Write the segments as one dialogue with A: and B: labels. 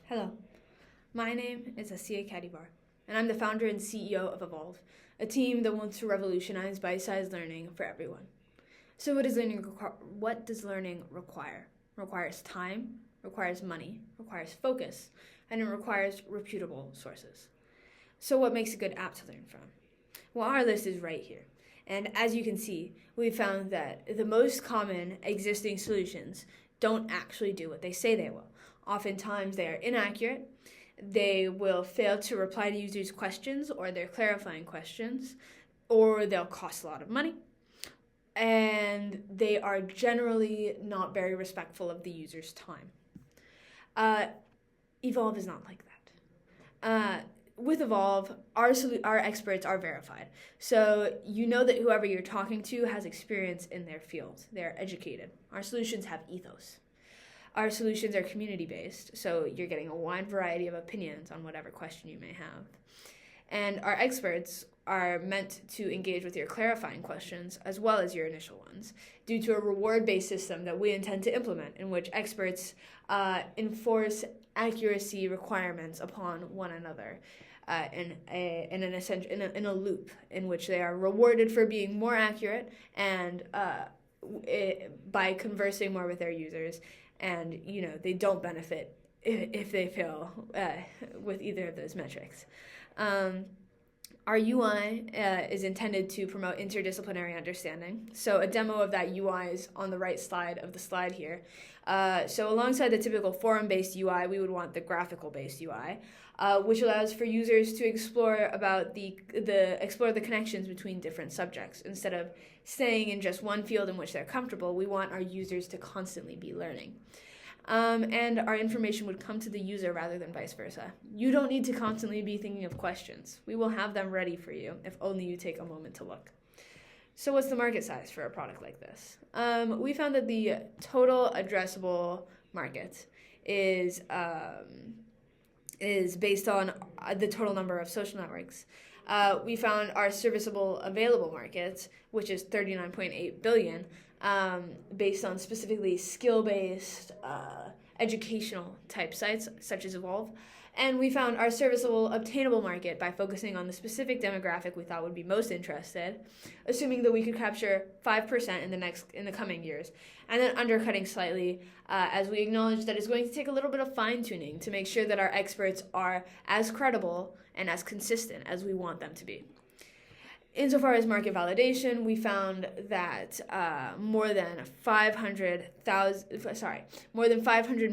A: Hello, my name is Asiya Kadibar, and I'm the founder and CEO of Evolve, a team that wants to revolutionize bite-sized learning for everyone. So what does learning require? It requires time, requires money, requires focus, and it requires reputable sources. So what makes a good app to learn from? Well, our list is right here. And as you can see, we found that the most common existing solutions don't actually do what they say they will. Oftentimes, they are inaccurate. They will fail to reply to users' questions or their clarifying questions, or they'll cost a lot of money. And they are generally not very respectful of the user's time. Evolve is not like that. With Evolve, our experts are verified. So you know that whoever you're talking to has experience in their field. They're educated. Our solutions have ethos. Our solutions are community-based, so you're getting a wide variety of opinions on whatever question you may have. And our experts are meant to engage with your clarifying questions as well as your initial ones, due to a reward-based system that we intend to implement, in which experts enforce accuracy requirements upon one another in a loop in which they are rewarded for being more accurate and by conversing more with their users. And they don't benefit if they fail with either of those metrics. Our UI is intended to promote interdisciplinary understanding. So a demo of that UI is on the right side of the slide here. So alongside the typical forum-based UI, we would want the graphical-based UI, which allows for users to explore the connections between different subjects. Instead of staying in just one field in which they're comfortable, we want our users to constantly be learning. And our information would come to the user rather than vice versa. You don't need to constantly be thinking of questions. We will have them ready for you if only you take a moment to look. So what's the market size for a product like this? We found that the total addressable market is based on the total number of social networks. We found our serviceable available market, which is 39.8 billion, based on specifically skill-based educational type sites such as Evolve. And we found our serviceable obtainable market by focusing on the specific demographic we thought would be most interested, assuming that we could capture 5% in the coming years, and then undercutting slightly as we acknowledge that it's going to take a little bit of fine-tuning to make sure that our experts are as credible and as consistent as we want them to be. Insofar as market validation, we found that more than 500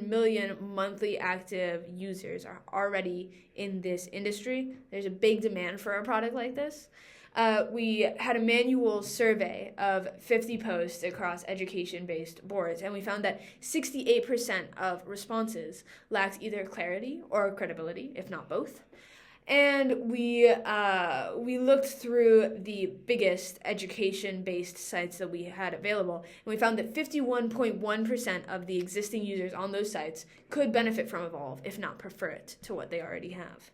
A: million monthly active users are already in this industry. There's a big demand for a product like this. We had a manual survey of 50 posts across education-based boards, and we found that 68% of responses lacked either clarity or credibility, if not both. And we looked through the biggest education-based sites that we had available, and we found that 51.1% of the existing users on those sites could benefit from Evolve, if not prefer it to what they already have.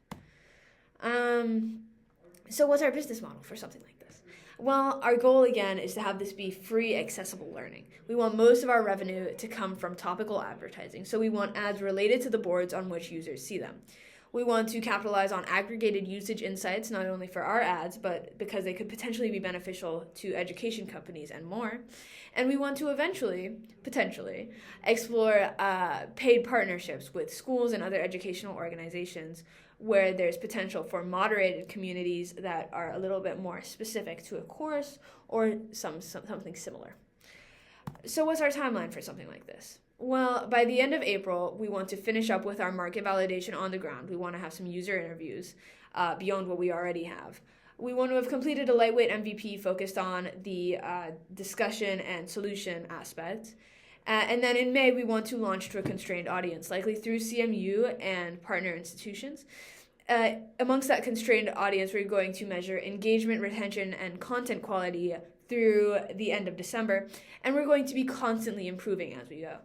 A: So what's our business model for something like this? Well, our goal, again, is to have this be free, accessible learning. We want most of our revenue to come from topical advertising, so we want ads related to the boards on which users see them. We want to capitalize on aggregated usage insights, not only for our ads, but because they could potentially be beneficial to education companies and more. And we want to potentially, explore paid partnerships with schools and other educational organizations where there's potential for moderated communities that are a little bit more specific to a course or something similar. So what's our timeline for something like this? Well, by the end of April, we want to finish up with our market validation on the ground. We want to have some user interviews beyond what we already have. We want to have completed a lightweight MVP focused on the discussion and solution aspect. And then in May, we want to launch to a constrained audience, likely through CMU and partner institutions. Amongst that constrained audience, we're going to measure engagement, retention, and content quality through the end of December, and we're going to be constantly improving as we go.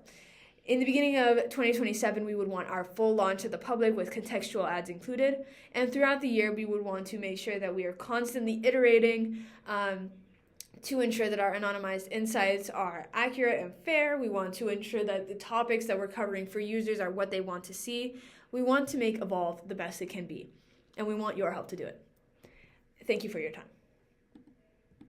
A: In the beginning of 2027, we would want our full launch to the public with contextual ads included, and throughout the year, we would want to make sure that we are constantly iterating, to ensure that our anonymized insights are accurate and fair. We want to ensure that the topics that we're covering for users are what they want to see. We want to make Evolve the best it can be, and we want your help to do it. Thank you for your time.